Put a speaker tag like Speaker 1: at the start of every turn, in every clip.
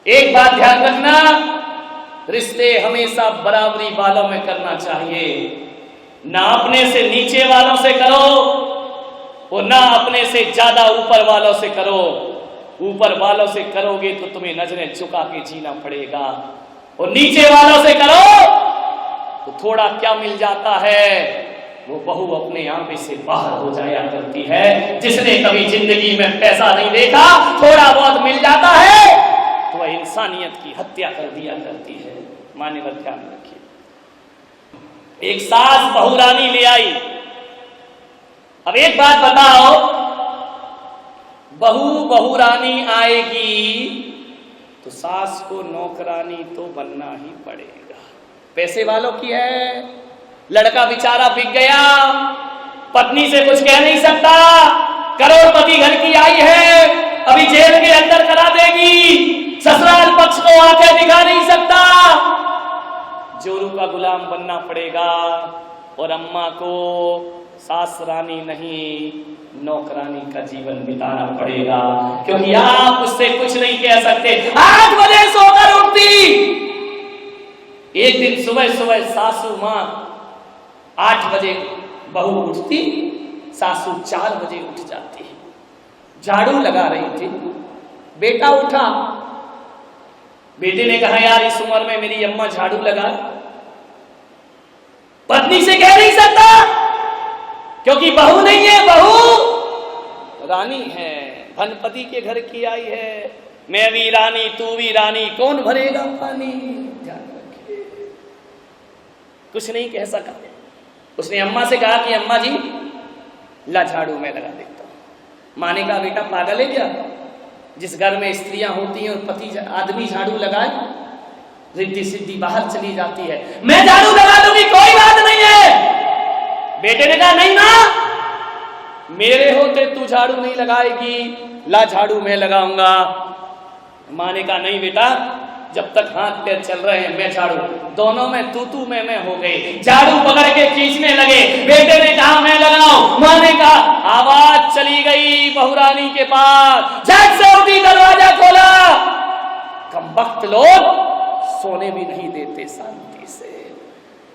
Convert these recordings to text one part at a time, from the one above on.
Speaker 1: एक बात ध्यान रखना, रिश्ते हमेशा बराबरी वालों में करना चाहिए। ना अपने से नीचे वालों से करो और ना अपने से ज्यादा ऊपर वालों से करो। ऊपर वालों से करोगे तो तुम्हें नजरें झुका के जीना पड़ेगा, और नीचे वालों से करो तो थोड़ा क्या मिल जाता है, वो बहू अपने आपे से बाहर हो जाया करती है। जिसने कभी जिंदगी में पैसा नहीं देखा, थोड़ा बहुत मिल जाता है तो वह इंसानियत की हत्या कर दिया करती है। मान्यवर ध्यान रखिए। एक सास बहुरानी ले आई। अब एक बात बताओ, बहुरानी आएगी तो सास को नौकरानी तो बनना ही पड़ेगा। पैसे वालों की है, लड़का बेचारा बिक गया, पत्नी से कुछ कह नहीं सकता, करोड़पति घर की आई है, अभी जेल के अंदर करा देगी, ससुराल पक्ष को आंखें दिखा नहीं सकता, जोरू का गुलाम बनना पड़ेगा। और अम्मा को सास रानी नहीं, नौकरानी का जीवन बिताना पड़ेगा, क्योंकि आप उससे कुछ नहीं कह सकते। 8 बजे सोकर उठती। एक दिन सुबह सुबह सासू मां 8 बजे बहू उठती, सासू 4 बजे उठ जाती। झाड़ू लगा रही थी, बेटा उठा। बेटे ने कहा, यार इस उम्र में मेरी अम्मा झाड़ू लगा। पत्नी से कह नहीं सकता, क्योंकि बहू नहीं है, बहू रानी है, धनपति के घर की आई है। मैं भी रानी, तू भी रानी, कौन भरेगा पानी। ध्यान रखिए, कुछ नहीं कह सका। उसने अम्मा से कहा कि अम्मा जी ला झाड़ू मैं लगा देता हूं। माँ ने कहा, बेटा पागल है क्या, जिस घर में स्त्रियां होती हैं और पति आदमी झाड़ू लगाए, रिद्धि सिद्धि बाहर चली जाती है। मैं झाड़ू लगा दूंगी, कोई बात नहीं है। बेटे ने कहा, नहीं ना, मेरे होते तू झाड़ू नहीं लगाएगी, ला झाड़ू मैं लगाऊंगा। माँ ने कहा, नहीं बेटा, जब तक हाथ पैर चल रहे हैं मैं झाड़ू। दोनों में तू मैं हो गए, झाड़ू पकड़ के खींचने लगे। बेटे ने कहा, मैं लगाऊं। माँ ने कहा, आवाज चली गई बहुरानी के पास, झट से उठी, दरवाजा खोला। कमबख्त लोग सोने भी नहीं देते शांति से।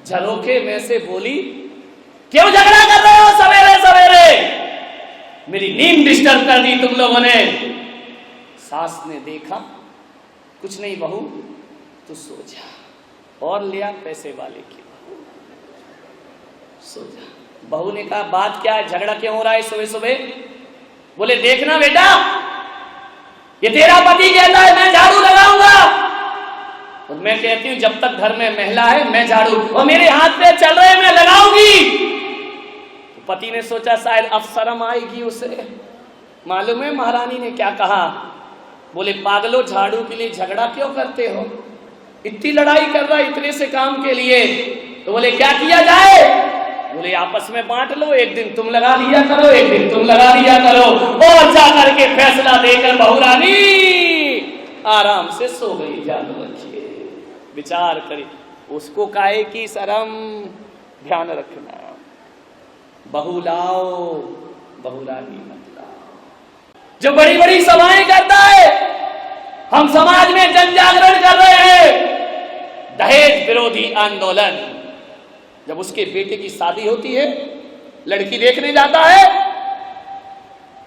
Speaker 1: झरोखे में से बोली, क्यों झगड़ा कर रहे हो सवेरे सवेरे, मेरी नींद डिस्टर्ब कर दी तुम लोगों ने। सास ने देखा, कुछ नहीं बहू, तू सो जा। और लिया पैसे वाले की बहू, सो जा। बहू ने कहा, बात क्या है, झगड़ा क्यों हो रहा है सुबह सुबह। बोले, देखना बेटा, ये तेरा पति कहता है मैं झाड़ू लगाऊंगा, और मैं कहती हूं जब तक घर में महिला है मैं झाड़ू, और मेरे हाथ पे चल रहे हैं मैं लगाऊंगी। तो पति ने सोचा शायद अब शर्म आएगी उसे। मालूम है महारानी ने क्या कहा। बोले, पागलो, झाड़ू के लिए झगड़ा क्यों करते हो, इतनी लड़ाई कर रहा है इतने से काम के लिए। तो बोले, क्या किया जाए। बोले, आपस में बांट लो, एक दिन तुम लगा लिया करो, एक दिन तुम लगा लिया करो। और जा करके फैसला देकर बहुरानी आराम से सो गई। जान रखिए, विचार करिए, उसको काहे की शर्म। ध्यान रखना, बहू लाओ, बहुरानी मत लाओ। जो बड़ी बड़ी सभाएं करता है, हम समाज में जन जागरण कर रहे हैं, दहेज विरोधी आंदोलन। जब उसके बेटे की शादी होती है, लड़की देखने जाता है,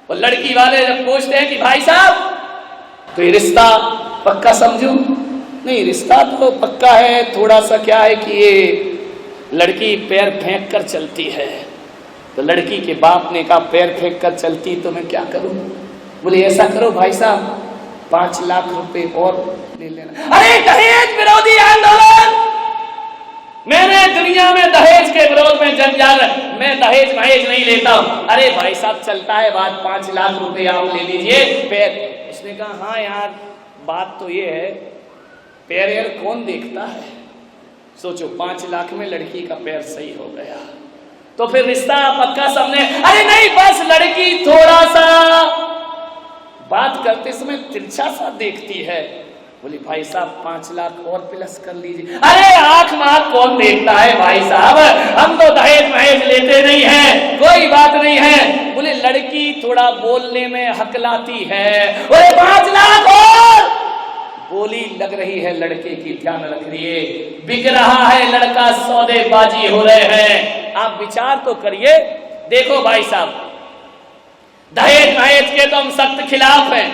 Speaker 1: और लड़की वाले जब पूछते हैं कि भाई साहब तो ये रिश्ता पक्का समझूं। नहीं, रिश्ता तो पक्का है, थोड़ा सा क्या है कि ये लड़की पैर फेंक कर चलती है। तो लड़की के बाप ने कहा, पैर फेंक कर चलती तो मैं क्या करूं। बोले, ऐसा करो भाई साहब, 5 लाख रुपए और ले लेना। अरे दहेज विरोधी आंदोलन, मैंने दुनिया में दहेज के विरोध में जन जागरण, मैं दहेज महेज नहीं लेता हूं। अरे भाई साहब, चलता है बात, 5 लाख रुपए आप ले लीजिए पैर। उसने कहा, हाँ यार, बात तो ये है, पैर यार कौन देखता है। सोचो, 5 लाख में लड़की का पैर सही हो गया, तो फिर रिश्ता पक्का सबने। अरे नहीं, बस लड़की थोड़ा सा बात करते समय तिरछा सा देखती है। बोली, भाई साहब 5 लाख और प्लस कर लीजिए। अरे आंख मार कौन देखता है भाई साहब, हम तो दहेज महेज लेते नहीं हैं, कोई बात नहीं है। बोले, लड़की थोड़ा बोलने में हकलाती है। बोले, 5 लाख और बोली लग रही है लड़के की, ध्यान रखिए, बिक रहा है लड़का, सौदेबाजी हो रहे हैं। आप विचार तो करिए। देखो भाई साहब, दहेज महेज के तो हम सख्त खिलाफ हैं,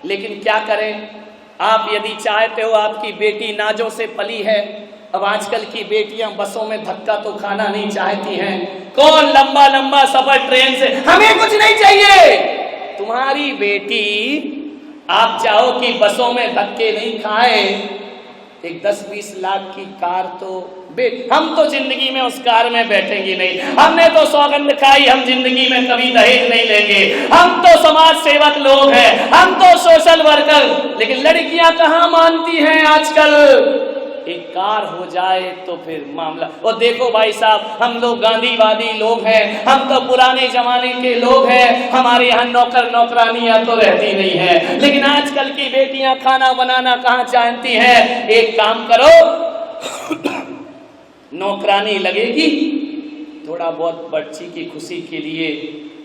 Speaker 1: लेकिन क्या करें, आप यदि चाहते हो, आपकी बेटी नाजों से पली है। अब आजकल की बेटियां बसों में धक्का तो खाना नहीं चाहती हैं। कौन लंबा लंबा सफर ट्रेन से, हमें कुछ नहीं चाहिए। तुम्हारी बेटी आप चाहो कि बसों में धक्के नहीं खाए, एक 10-20 लाख की कार तो हम तो जिंदगी में उस कार में बैठेंगे नहीं। हमने तो सौगंध खाई, हम जिंदगी में कभी दहेज नहीं लेंगे। हम तो समाज सेवक लोग हैं, हम तो सोशल वर्कर। लेकिन लड़कियां कहां मानती हैं आजकल। एक कार हो जाए तो फिर मामला। और देखो भाई साहब, हम लोग गांधीवादी लोग हैं, हम तो पुराने जमाने के लोग हैं। हमारे यहाँ नौकर नौकरानियां तो रहती नहीं है, लेकिन आजकल की बेटियां खाना बनाना कहाँ जानती हैं। एक काम करो, नौकरानी लगेगी थोड़ा बहुत बच्ची की खुशी के लिए।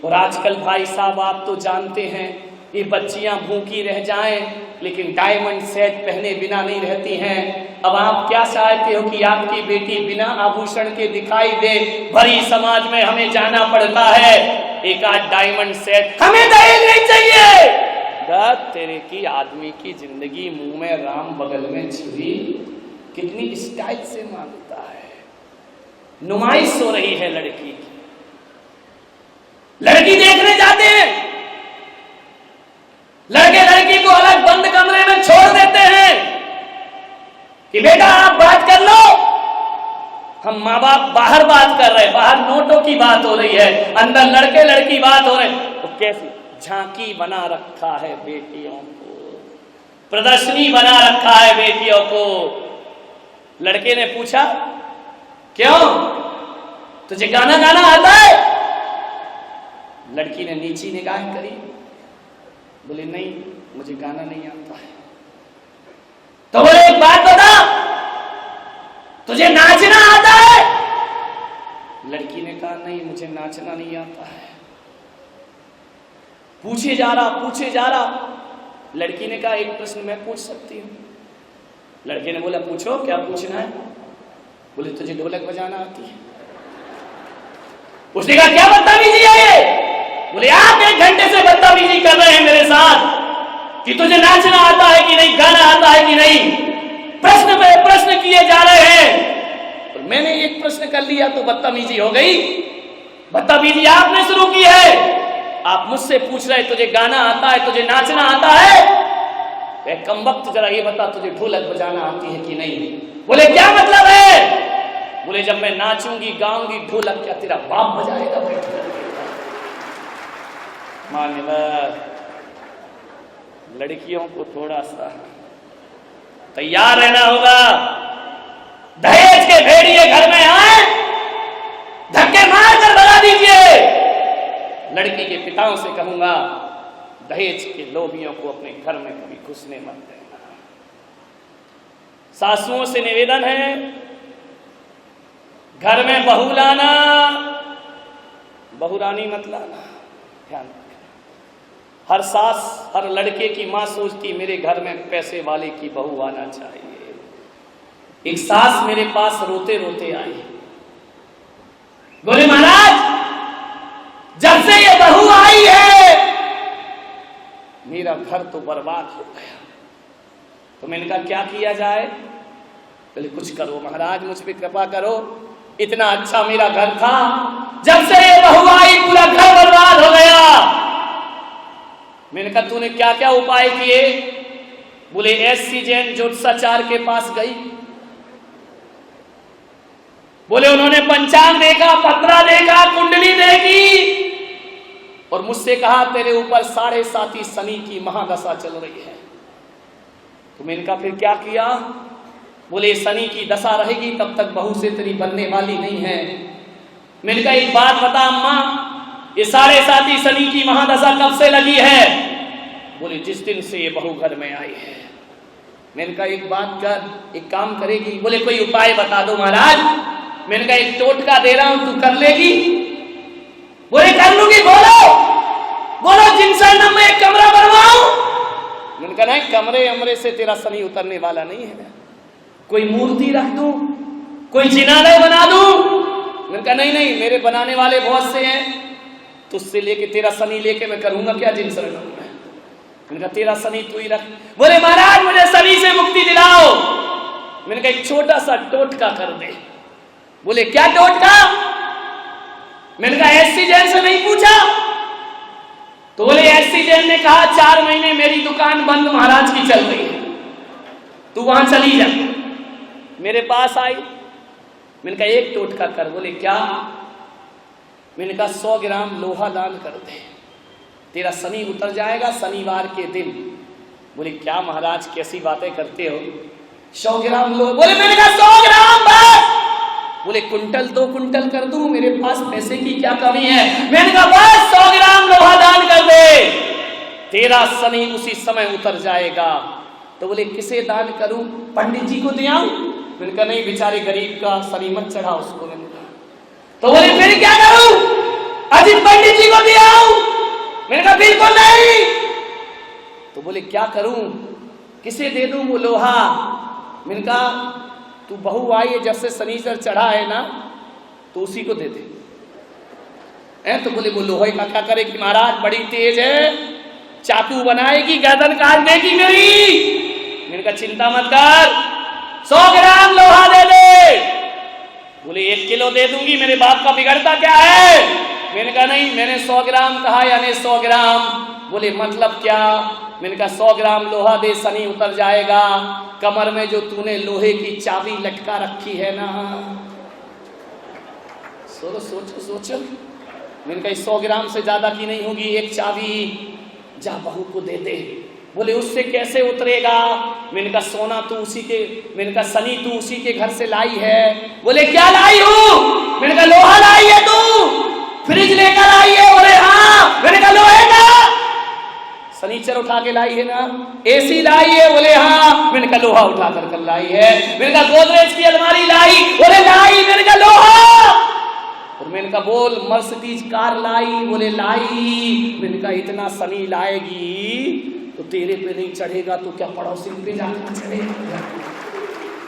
Speaker 1: और आजकल भाई साहब आप तो जानते हैं, ये बच्चियां भूखी रह जाएं, लेकिन डायमंड सेट पहने बिना नहीं रहती हैं। अब आप क्या चाहते हो कि आपकी बेटी बिना आभूषण के दिखाई दे? भरी समाज में हमें जाना पड़ता है, एक आध डायमंड सेट, हमें दहेज नहीं चाहिए। तेरे की आदमी की जिंदगी, मुंह में राम बगल में छुरी, कितनी स्टाइल से मांगता है। नुमाइश हो रही है लड़की की। लड़की देखने जाते हैं, लड़के लड़की को अलग बंद कमरे में छोड़ देते हैं कि बेटा आप बात कर लो, हम माँ बाप बाहर बात कर रहे हैं। बाहर नोटों की बात हो रही है, अंदर लड़के लड़की बात हो रहे हैं। तो कैसी झांकी बना रखा है बेटियों को, प्रदर्शनी बना रखा है बेटियों को। लड़के ने पूछा, क्यों तुझे गाना गाना आता है? लड़की ने नीची निगाह करी, बोले नहीं मुझे गाना नहीं आता है। तो बोले एक बात बता, तुझे नाचना आता है? लड़की ने कहा नहीं मुझे नाचना नहीं आता है। पूछे जा रहा। लड़की ने कहा एक प्रश्न मैं पूछ सकती हूँ? लड़के ने बोला पूछो, क्या पूछना है? बोले तुझे ढोलक बजाना आती है? उसने कहा क्या बदतमीजी है ये? बोले आप 1 घंटे से बदतमीजी कर रहे हैं मेरे साथ कि तुझे नाचना आता है कि नहीं, गाना आता है कि नहीं। प्रश्न पे प्रश्न किए जा रहे हैं, तो मैंने एक प्रश्न कर लिया तो बदतमीजी हो गई। बदतमीजी आपने शुरू की है। आप मुझसे पूछ रहे तुझे गाना आता है, तुझे नाचना आता है? कमबख्त जरा ये बता तुझे ढोलक बजाना आती है कि नहीं? बोले क्या मतलब है? बोले जब मैं नाचूंगी गाऊंगी ढोलक क्या तेरा बाप बजाएगा? मान्यवर, लड़कियों को थोड़ा सा तैयार रहना होगा। दहेज के भेड़िए घर में आए, धक्के मार कर भगा दीजिए। लड़की के पिताओं से कहूंगा, दहेज के लोभियों को अपने घर में कभी घुसने मत देना। सासुओं से निवेदन है, घर में बहू लाना, बहुरानी मत लाना। ध्यान रखना। हर सास, हर लड़के की मां सोचती मेरे घर में पैसे वाले की बहू आना चाहिए। एक सास मेरे पास रोते रोते आई, बोले महाराज जब से ये बहू आई है मेरा घर तो बर्बाद हो गया। तो मैंने कहा क्या किया जाए? बोले कुछ करो महाराज, मुझ पे कृपा करो, इतना अच्छा मेरा घर था, जब से ये बहू आई पूरा घर बर्बाद हो गया। मैंने कहा तूने क्या क्या उपाय किए? बोले एससी जैन ज्योतिषाचार्य के पास गई। बोले उन्होंने पंचांग देखा, पत्रा देखा, कुंडली देखी और मुझसे कहा तेरे ऊपर 7.5 शनि की महादशा चल रही है। तो मैंने कहा फिर क्या किया? बोले शनि की दशा रहेगी तब तक बहू से तेरी बनने वाली नहीं है। मैंने कहा एक बात बता अम्मा, ये 7.5 शनि की महादशा कब से लगी है? बोले जिस दिन से ये बहू घर में आई है। मैंने कहा एक बात कर, एक काम करेगी? बोले कोई उपाय बता दो महाराज। मैंने कहा एक टोटका दे रहा हूं, तू कर लेगी? बोले कर लूंगी। बोलो बोलो जिनसरनम में एक कमरा बनवाऊं? मैंने मैंने कहा नहीं, कमरे अमरे से तेरा शनि उतरने वाला नहीं है। कोई मूर्ति रख दूं, कोई जिनालय बना दूं? मैंने कहा नहीं नहीं, मेरे बनाने वाले बहुत से हैं, तुझसे लेके तेरा शनि लेके मैं करूंगा क्या जिन शरणों में। मैंने कहा तेरा शनि तू ही रख। बोले महाराज मुझे शनि से मुक्ति दिलाओ। मैंने कहा एक छोटा सा टोटका कर दे। बोले क्या टोटका? मैंने कहा एससी जैन से नहीं पूछा? तो बोले एससी जैन ने कहा 4 महीने मेरी दुकान बंद महाराज की चल रही है, तू वहां चली जा। मेरे पास आई, मैंने कहा एक टोटका कर। बोले क्या? मैंने कहा 100 ग्राम लोहा दान कर दे, तेरा शनि उतर जाएगा शनिवार के दिन। बोले क्या महाराज कैसी बातें करते हो, 100 ग्राम लोहा? बोले मैंने कहा 100 ग्राम बस। बोले कुंटल 2 कुंटल कर दूं, मेरे पास पैसे की क्या कमी है। मैंने कहा बस 100 ग्राम लोहा दान कर दे, तेरा शनि उसी समय उतर जाएगा। तो बोले किसे दान करूं? पंडित जी को दे आऊं? मैंने कहा नहीं, बेचारे गरीब का शनि मत चढ़ा उसको। मैंने कहा तो बोले फिर क्या करूं? अजीत पंडित जी को दे आऊं? मैंने कहा बिल्कुल नहीं। तो बोले क्या करूं, किसे दे दूं वो लोहा? मैंने कहा तू बहू आई है, जब से शनिचर चढ़ा है ना, तो उसी को दे दे। तो बोले वो लोहे का क्या करे कि महाराज बड़ी तेज है, चाकू बनाएगी, गर्दन काट देगी मेरी। मैंने कहा चिंता मत कर, 100 ग्राम लोहा दे दे। बोले 1 किलो दे दूंगी, मेरे बाप का बिगड़ता क्या है। मैंने कहा नहीं, मैंने 100 ग्राम कहा यानी 100 ग्राम। बोले मतलब क्या? मैंने कहा 100 ग्राम लोहा दे, शनि उतर जाएगा। कमर में जो तूने लोहे की चाबी लटका रखी है ना, सोचो सोचो। मैंने कहा 100 ग्राम से ज्यादा की नहीं होगी, एक चाबी जा बहू को दे दे। बोले उससे कैसे उतरेगा? मैंने कहा सोना तू उसी के, मैंने कहा शनि तू उसी के घर से लाई है। बोले क्या लाई हूं? मैंने कहा लोहा लाई है तू, फ्रिज लेकर आई है। बोले हाँ। मैंने कहा लोहे का? शनिचर उठा के लाई है ना। एसी लाई है? बोले हाँ। मैंने कहा लोहा उठा कर लाई है। मैंने कहा गोदरेज की अलमारी लाई? बोले लाई। मैंने कहा लोहा। और मैंने कहा बोल मर्सिडीज कार लाई? बोले लाई। मैंने कहा इतना शनि लाएगी तो तेरे पे नहीं चढ़ेगा तो क्या पड़ोसी पे जाकर चढ़ेगा?